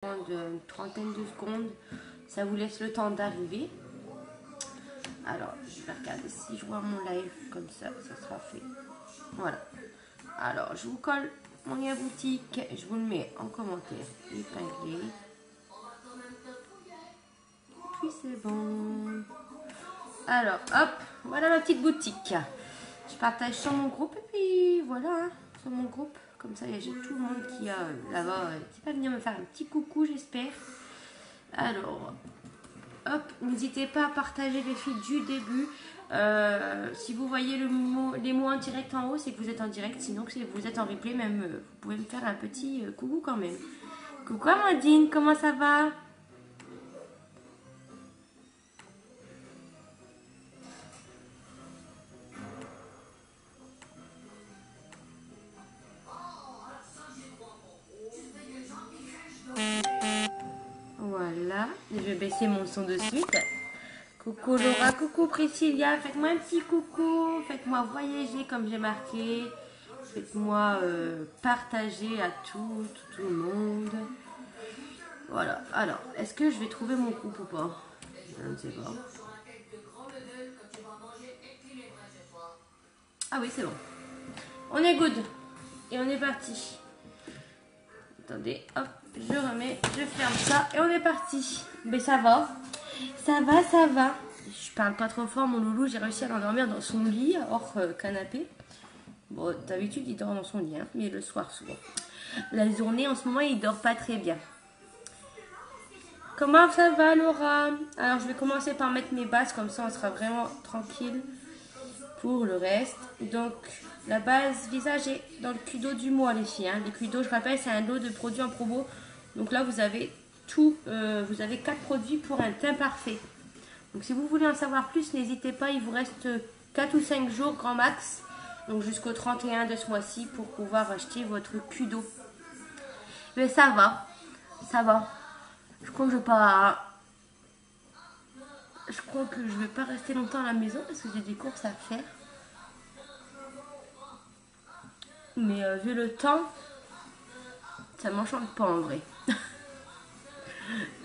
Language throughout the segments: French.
Une trentaine de secondes, ça vous laisse le temps d'arriver. Alors je vais regarder si je vois mon live comme ça sera fait. Voilà, alors je vous colle mon lien boutique, je vous le mets en commentaire épinglé, puis c'est bon. Alors hop, voilà ma petite boutique, je partage sur mon groupe et puis voilà, hein, sur mon groupe. Comme ça, j'ai tout le monde qui a là-bas, qui va venir me faire un petit coucou, j'espère. Alors, hop, n'hésitez pas à partager les filles du début. Si vous voyez les mots en direct en haut, c'est que vous êtes en direct. Sinon, si vous êtes en replay, même, vous pouvez me faire un petit coucou quand même. Coucou Amandine, comment ça va ? Voilà, je vais baisser mon son de suite. Coucou Laura, coucou Priscilla, faites-moi un petit coucou, faites-moi voyager comme j'ai marqué, faites-moi partager à tout le monde. Voilà, alors, est-ce que je vais trouver mon groupe ou pas? Je ne sais pas. Ah oui, c'est bon. On est good. Et on est parti. Attendez, hop, je remets, je ferme ça et on est parti. Mais ça va. Ça va, ça va. Je parle pas trop fort, mon loulou, j'ai réussi à l'endormir dans son lit, hors canapé. Bon, d'habitude, il dort dans son lit, hein, mais le soir souvent. La journée, en ce moment, il dort pas très bien. Comment ça va, Laura? Alors, je vais commencer par mettre mes bases, comme ça, on sera vraiment tranquille pour le reste. Donc, la base visage est dans le Kudo du mois, les filles. Hein. Les Kudo, je rappelle, c'est un lot de produits en promo. Donc là, vous avez tout, vous avez 4 produits pour un teint parfait. Donc, si vous voulez en savoir plus, n'hésitez pas. Il vous reste 4 ou 5 jours, grand max. Donc, jusqu'au 31 de ce mois-ci pour pouvoir acheter votre Kudo. Mais ça va. Ça va. Je crois que je vais pas... Je crois que je vais pas rester longtemps à la maison parce que j'ai des courses à faire. Mais vu le temps, ça m'enchante pas en vrai.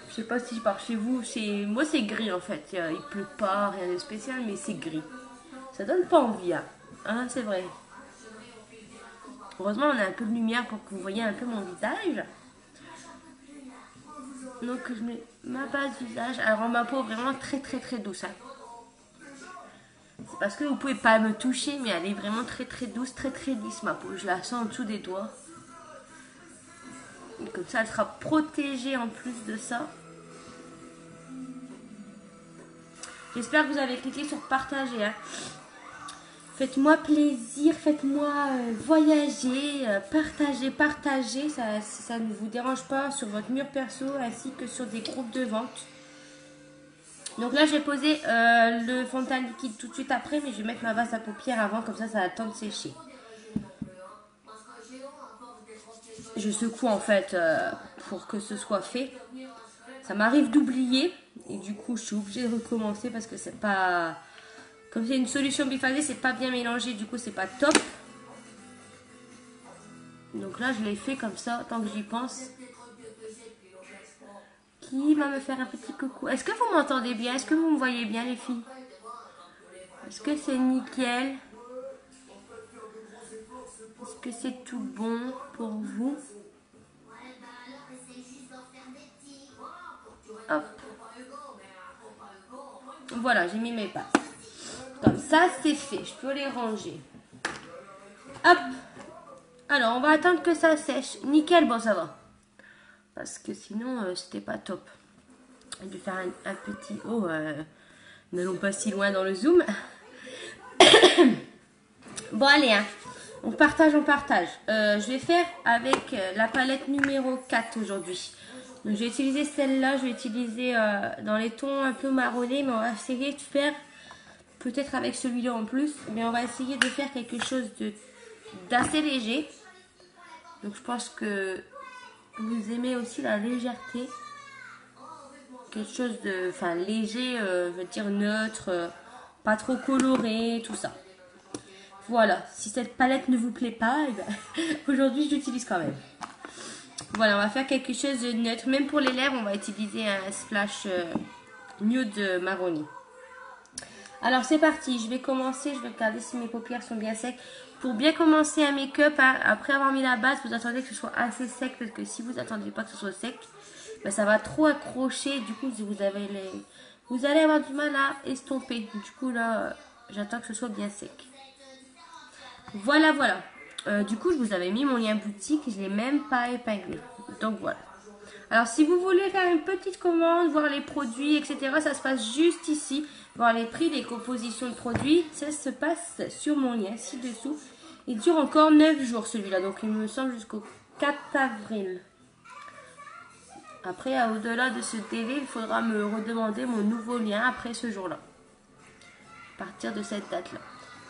Je sais pas si je pars chez vous. Moi, c'est gris en fait. Il pleut pas, rien de spécial, mais c'est gris. Ça donne pas envie, hein, c'est vrai. Heureusement, on a un peu de lumière pour que vous voyez un peu mon visage. Donc, je mets ma base visage. Alors, ma peau vraiment très très très douce. Hein. C'est parce que vous pouvez pas me toucher, mais elle est vraiment très très douce, très très lisse ma peau. Je la sens en dessous des doigts. Et comme ça, elle sera protégée en plus de ça. J'espère que vous avez cliqué sur partager. Hein. Faites-moi plaisir, faites-moi voyager, partagez. Ça ne vous dérange pas sur votre mur perso ainsi que sur des groupes de vente. Donc là, j'ai posé le fond de teint liquide tout de suite après, mais je vais mettre ma base à paupières avant, comme ça, ça a le temps de sécher. Je secoue en fait pour que ce soit fait. Ça m'arrive d'oublier et du coup, je suis obligée de recommencer parce que c'est pas... Comme c'est une solution biphasée, c'est pas bien mélangé, du coup, c'est pas top. Donc là, je l'ai fait comme ça, tant que j'y pense. Qui va me faire un petit coucou? Est-ce que vous m'entendez bien? Est-ce que vous me voyez bien, les filles? Est-ce que c'est nickel? Est-ce que c'est tout bon pour vous? Hop. Voilà, j'ai mis mes passes. Comme ça, c'est fait. Je peux les ranger. Hop. Alors, on va attendre que ça sèche. Nickel, bon, ça va. Parce que sinon, c'était pas top. Je vais faire un petit... Oh, n'allons pas si loin dans le zoom. Bon, allez, hein. On partage. Je vais faire avec la palette numéro 4 aujourd'hui. Donc, je vais utiliser celle-là. Je vais utiliser dans les tons un peu marronnés. Mais on va essayer de faire... Peut-être avec celui-là en plus. Mais on va essayer de faire quelque chose d'assez léger. Donc, je pense que vous aimez aussi la légèreté. Quelque chose de léger, je veux dire neutre. Pas trop coloré, tout ça. Voilà, si cette palette ne vous plaît pas, eh ben, aujourd'hui je l'utilise quand même. Voilà, on va faire quelque chose de neutre. Même pour les lèvres, on va utiliser un splash nude marronné. Alors c'est parti, je vais commencer, je vais regarder si mes paupières sont bien secs. Pour bien commencer un make-up, hein, après avoir mis la base, vous attendez que ce soit assez sec, parce que si vous attendez pas que ce soit sec, ben, ça va trop accrocher, du coup vous allez avoir du mal à estomper. Du coup là, j'attends que ce soit bien sec. Voilà, voilà. Du coup, je vous avais mis mon lien boutique, je ne l'ai même pas épinglé. Donc voilà. Alors, si vous voulez faire une petite commande, voir les produits, etc., ça se passe juste ici. Voir les prix, les compositions de produits, ça se passe sur mon lien ci-dessous. Il dure encore 9 jours celui-là, donc il me semble jusqu'au 4 avril. Après, au-delà de ce délai, il faudra me redemander mon nouveau lien après ce jour-là. À partir de cette date-là.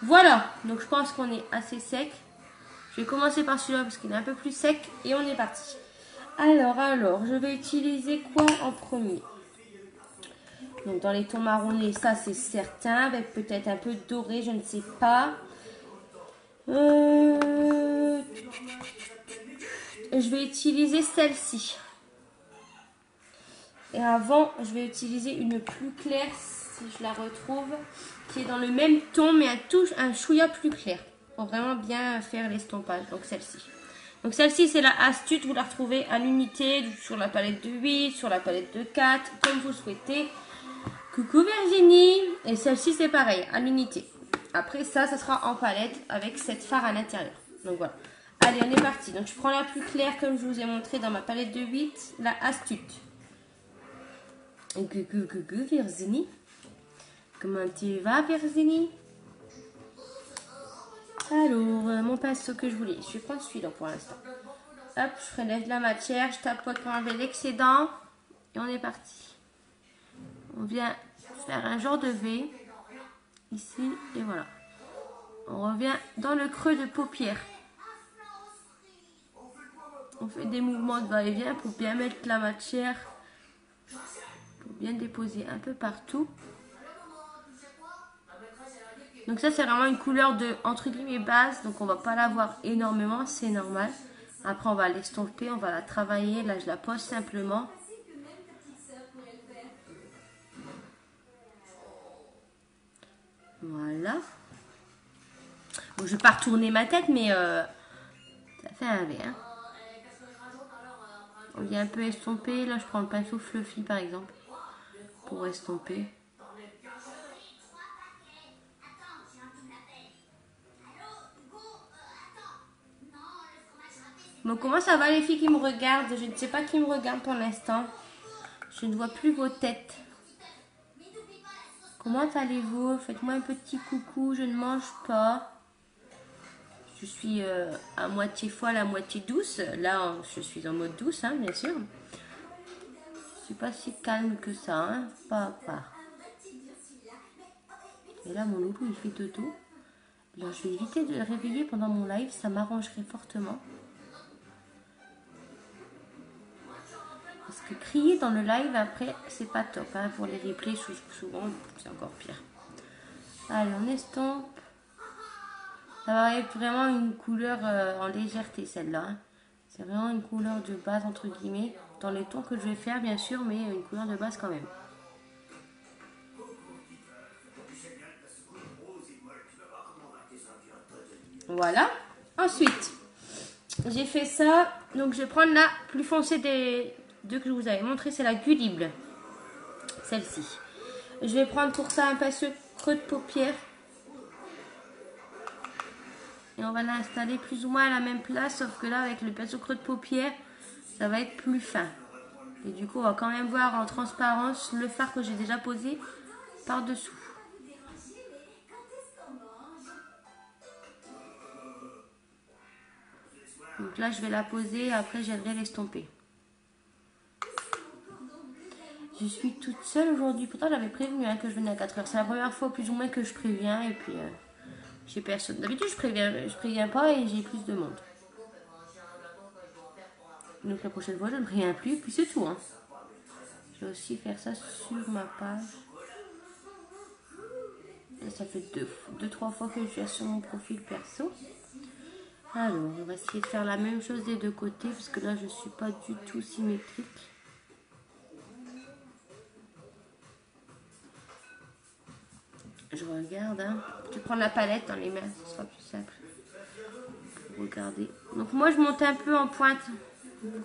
Voilà, donc je pense qu'on est assez sec. Je vais commencer par celui-là parce qu'il est un peu plus sec et on est parti. Alors, je vais utiliser quoi en premier? Donc dans les tons marronnés, ça c'est certain, avec peut-être un peu doré, je ne sais pas. Je vais utiliser celle-ci. Et avant, je vais utiliser une plus claire, si je la retrouve, qui est dans le même ton, mais un chouïa plus clair. Pour vraiment bien faire l'estompage. Donc celle-ci. Donc celle-ci, c'est la astuce. Vous la retrouvez à l'unité, sur la palette de 8, sur la palette de 4, comme vous souhaitez. Coucou Virginie. Et celle-ci, c'est pareil, à l'unité. Après ça, ça sera en palette avec cette fard à l'intérieur. Donc voilà. Allez, on est parti. Donc je prends la plus claire, comme je vous ai montré dans ma palette de 8, la astuce. Coucou Virginie. Comment tu vas Virginie? Alors, mon pinceau que je voulais. Je vais prendre celui-là pour l'instant. Hop, je relève la matière, je tapote pour enlever l'excédent. Et on est parti. On vient faire un genre de V. Ici, et voilà. On revient dans le creux de paupière. On fait des mouvements de va-et-vient pour bien mettre la matière. Pour bien déposer un peu partout. Donc ça, c'est vraiment une couleur de, entre guillemets, base. Donc on va pas la voir énormément, c'est normal. Après, on va l'estomper, on va la travailler. Là, je la pose simplement. Voilà. Bon, je vais pas retourner ma tête, mais ça fait un V. Hein. On vient un peu estomper. Là, je prends le pinceau Fluffy, par exemple, pour estomper. Bon, comment ça va les filles qui me regardent? Je ne sais pas qui me regarde pour l'instant. Je ne vois plus vos têtes. Comment allez-vous? Faites-moi un petit coucou, je ne mange pas. Je suis à moitié folle, à moitié douce. Là, je suis en mode douce, hein, bien sûr. Je ne suis pas si calme que ça, hein. Pas. Et là, mon loulou, il fait dodo. Alors, je vais éviter de le réveiller pendant mon live, ça m'arrangerait fortement. Parce que crier dans le live, après, c'est pas top. Hein. Pour les replays, souvent, c'est encore pire. Allez, on estompe. Ça va être vraiment une couleur en légèreté, celle-là. Hein. C'est vraiment une couleur de base, entre guillemets. Dans les tons que je vais faire, bien sûr, mais une couleur de base quand même. Voilà. Ensuite, j'ai fait ça. Donc, je vais prendre la plus foncée des deux que je vous avais montré. C'est la Gullible. Celle-ci. Je vais prendre pour ça un pinceau creux de paupière. Et on va l'installer plus ou moins à la même place. Sauf que là, avec le pinceau creux de paupière, ça va être plus fin. Et du coup, on va quand même voir en transparence le fard que j'ai déjà posé par-dessous. Donc là, je vais la poser et après, j'aimerais l'estomper. Je suis toute seule aujourd'hui. Pourtant, j'avais prévenu hein, que je venais à 4h. C'est la première fois plus ou moins que je préviens et puis j'ai personne. D'habitude, je préviens pas et j'ai plus de monde. Donc la prochaine fois, je ne préviens plus et puis c'est tout. Hein. Je vais aussi faire ça sur ma page. Et ça fait deux, trois fois que je viens sur mon profil perso. Alors, on va essayer de faire la même chose des deux côtés parce que là, je suis pas du tout symétrique. Je regarde. Hein. Je vais prendre la palette dans les mains, ce sera plus simple. Regardez. Donc moi, je monte un peu en pointe,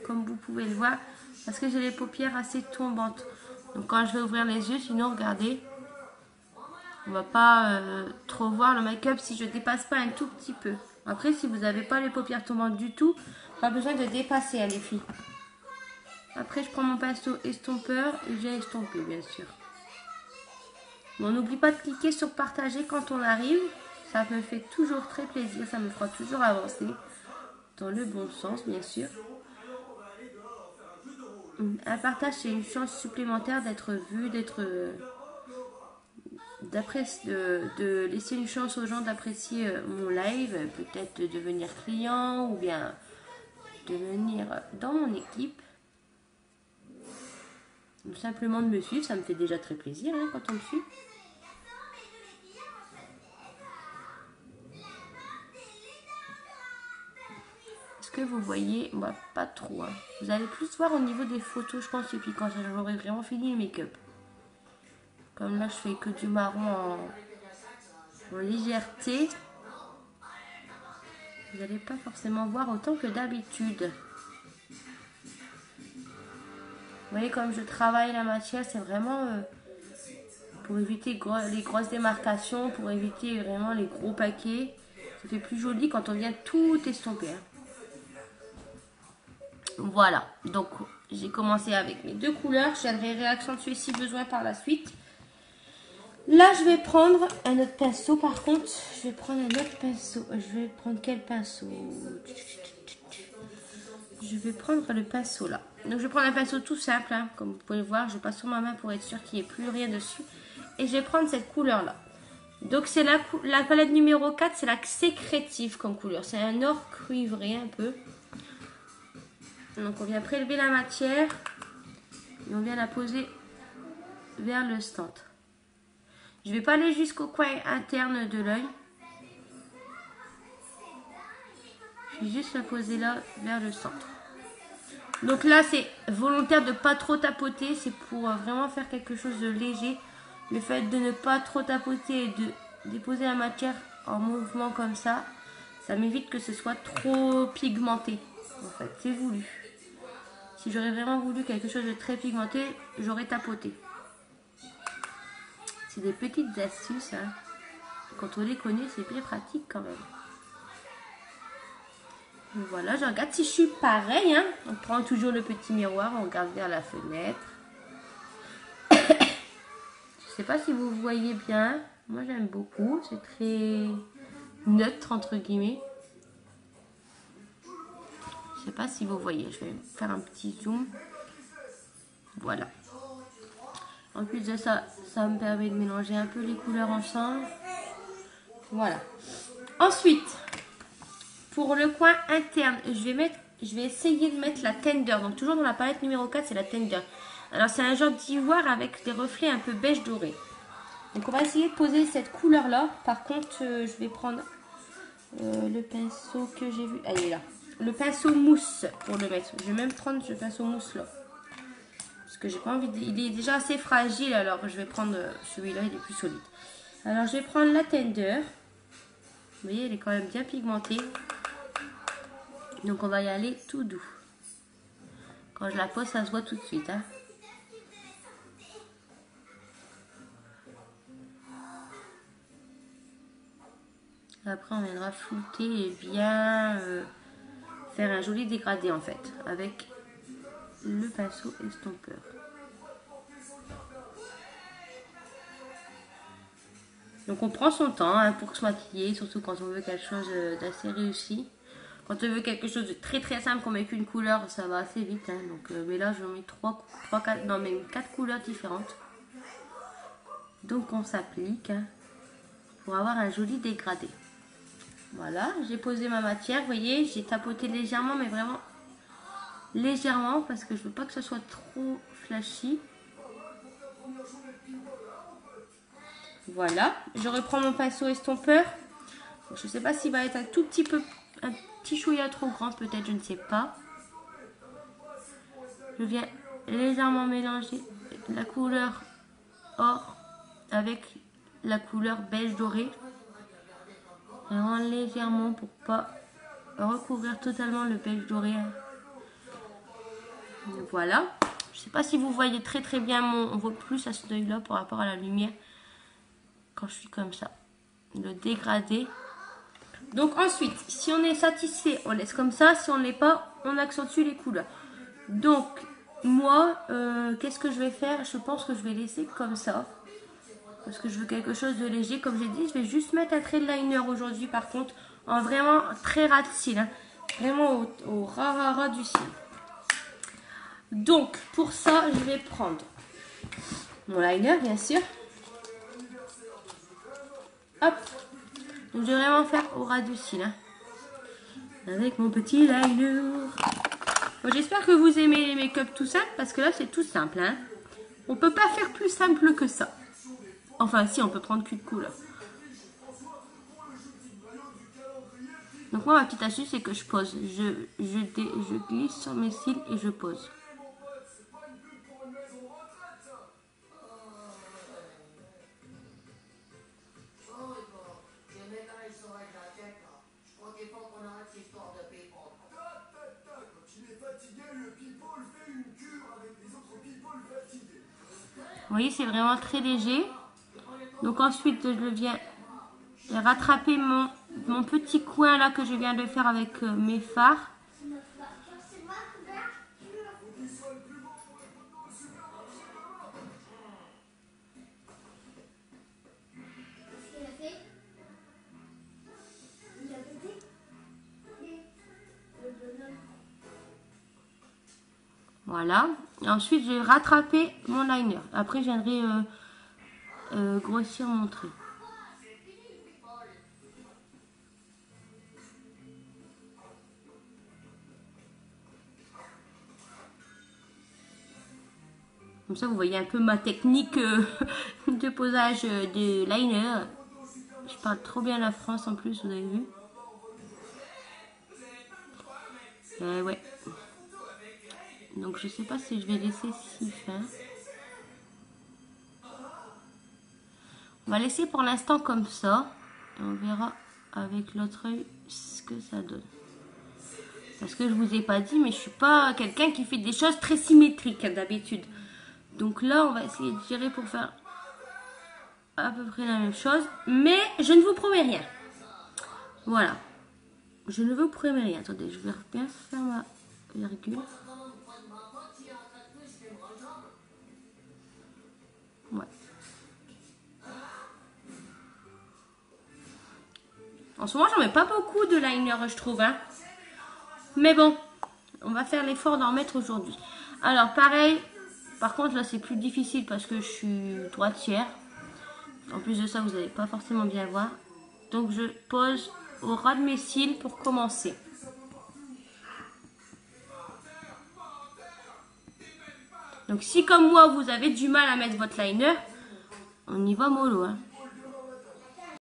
comme vous pouvez le voir, parce que j'ai les paupières assez tombantes. Donc quand je vais ouvrir les yeux, sinon, regardez, on va pas trop voir le make-up si je dépasse pas un tout petit peu. Après, si vous n'avez pas les paupières tombantes du tout, pas besoin de dépasser, hein, les filles. Après, je prends mon pinceau estompeur et j'ai estompé, bien sûr. Bon, n'oublie pas de cliquer sur partager quand on arrive. Ça me fait toujours très plaisir. Ça me fera toujours avancer dans le bon sens, bien sûr. Un partage, c'est une chance supplémentaire d'être vu, de laisser une chance aux gens d'apprécier mon live, peut-être de devenir client ou bien de venir dans mon équipe. Ou simplement de me suivre, ça me fait déjà très plaisir, hein, quand on me suit. Est-ce que vous voyez? Moi, pas trop. Hein. Vous allez plus voir au niveau des photos, je pense, et puis quand j'aurai vraiment fini le make-up. Comme là, je fais que du marron en légèreté. Vous n'allez pas forcément voir autant que d'habitude. Vous voyez, comme je travaille la matière, c'est vraiment pour éviter les grosses démarcations, pour éviter vraiment les gros paquets. Ça fait plus joli quand on vient tout estomper. Hein. Voilà, donc j'ai commencé avec mes deux couleurs. Je viendrai réaccentuer si besoin par la suite. Là, je vais prendre un autre pinceau. Par contre, je vais prendre un autre pinceau. Je vais prendre quel pinceau? Je vais prendre le pinceau là. Donc, je vais prendre un pinceau tout simple. Hein. Comme vous pouvez le voir, je passe sur ma main pour être sûr qu'il n'y ait plus rien dessus. Et je vais prendre cette couleur là. Donc, c'est la palette numéro 4. C'est la sécrétive comme couleur. C'est un or cuivré un peu. Donc, on vient prélever la matière. Et on vient la poser vers le centre. Je ne vais pas aller jusqu'au coin interne de l'œil. Je vais juste la poser là, vers le centre. Donc là, c'est volontaire de ne pas trop tapoter. C'est pour vraiment faire quelque chose de léger. Le fait de ne pas trop tapoter et de déposer la matière en mouvement comme ça, ça m'évite que ce soit trop pigmenté. En fait, c'est voulu. Si j'aurais vraiment voulu quelque chose de très pigmenté, j'aurais tapoté. C'est des petites astuces. Hein. Quand on les connaît, c'est bien pratique quand même. Donc voilà, je regarde si je suis pareil. Hein. On prend toujours le petit miroir, on regarde vers la fenêtre. Je ne sais pas si vous voyez bien. Moi, j'aime beaucoup. C'est très neutre, entre guillemets. Je ne sais pas si vous voyez. Je vais faire un petit zoom. Voilà. En plus de ça, ça me permet de mélanger un peu les couleurs ensemble. Voilà. Ensuite, pour le coin interne, je vais essayer de mettre la Tender. Donc toujours dans la palette numéro 4, c'est la Tender. Alors c'est un genre d'ivoire avec des reflets un peu beige doré. Donc on va essayer de poser cette couleur là. Par contre, je vais prendre le pinceau que j'ai vu. Ah, il est là. Le pinceau mousse pour le mettre. Je vais même prendre ce pinceau mousse là. Parce que j'ai pas envie de... Il est déjà assez fragile, alors je vais prendre celui-là, il est plus solide. Alors je vais prendre la Tender. Vous voyez, elle est quand même bien pigmentée. Donc on va y aller tout doux. Quand je la pose, ça se voit tout de suite. Hein. Après, on viendra flouter et bien faire un joli dégradé en fait. Avec le pinceau estompeur. Donc on prend son temps hein, pour se maquiller, surtout quand on veut quelque chose d'assez réussi. Quand on veut quelque chose de très très simple, qu'on met qu'une couleur, ça va assez vite. Hein. Donc, mais là, je mets 4 couleurs différentes. Donc on s'applique hein, pour avoir un joli dégradé. Voilà, j'ai posé ma matière, vous voyez, j'ai tapoté légèrement, mais vraiment légèrement, parce que je veux pas que ce soit trop flashy. Voilà, je reprends mon pinceau estompeur. Je ne sais pas s'il va être un tout petit peu un petit chouïa trop grand peut-être, je ne sais pas. Je viens légèrement mélanger la couleur or avec la couleur beige doré. Vraiment légèrement pour pas recouvrir totalement le beige doré. Voilà. Je sais pas si vous voyez très bien on voit plus à cet œil là par rapport à la lumière quand je suis comme ça. Le dégradé. Donc ensuite, si on est satisfait, on laisse comme ça. Si on ne l'est pas, on accentue les couleurs. Donc moi, qu'est-ce que je vais faire? Je pense que je vais laisser comme ça. Parce que je veux quelque chose de léger. Comme j'ai dit, je vais juste mettre un trait de liner aujourd'hui par contre. En vraiment très ras de cils. Hein. Vraiment au ras du cil. Donc pour ça, je vais prendre mon liner bien sûr. Hop. Donc je vais vraiment faire au ras du cil. Hein. Avec mon petit liner. Bon, j'espère que vous aimez les make-up tout simple. Parce que là c'est tout simple. Hein. On peut pas faire plus simple que ça. Enfin si, on peut prendre cul de couleur. Donc moi ma petite astuce c'est que je pose. Je glisse sur mes cils et je pose. Vous voyez, c'est vraiment très léger. Donc ensuite, je viens rattraper mon petit coin là que je viens de faire avec mes fards. Voilà. Et ensuite, je vais rattraper mon liner. Après, je viendrai grossir mon trait. Comme ça, vous voyez un peu ma technique de posage de liner. Je parle trop bien la France en plus, vous avez vu. Ouais. Donc, je sais pas si je vais laisser si fin. On va laisser pour l'instant comme ça. Et on verra avec l'autre œil ce que ça donne. Parce que je vous ai pas dit, mais je suis pas quelqu'un qui fait des choses très symétriques d'habitude. Donc là, on va essayer de gérer pour faire à peu près la même chose. Mais je ne vous promets rien. Voilà. Je ne vous promets rien. Attendez, je vais bien faire ma virgule. Ouais. En ce moment, j'en mets pas beaucoup de liner, je trouve. Hein. Mais bon, on va faire l'effort d'en mettre aujourd'hui. Alors, pareil. Par contre, là, c'est plus difficile parce que je suis droitière. En plus de ça, vous n'allez pas forcément bien voir. Donc, je pose au ras de mes cils pour commencer. Donc, si comme moi, vous avez du mal à mettre votre liner, on y va mollo. Hein.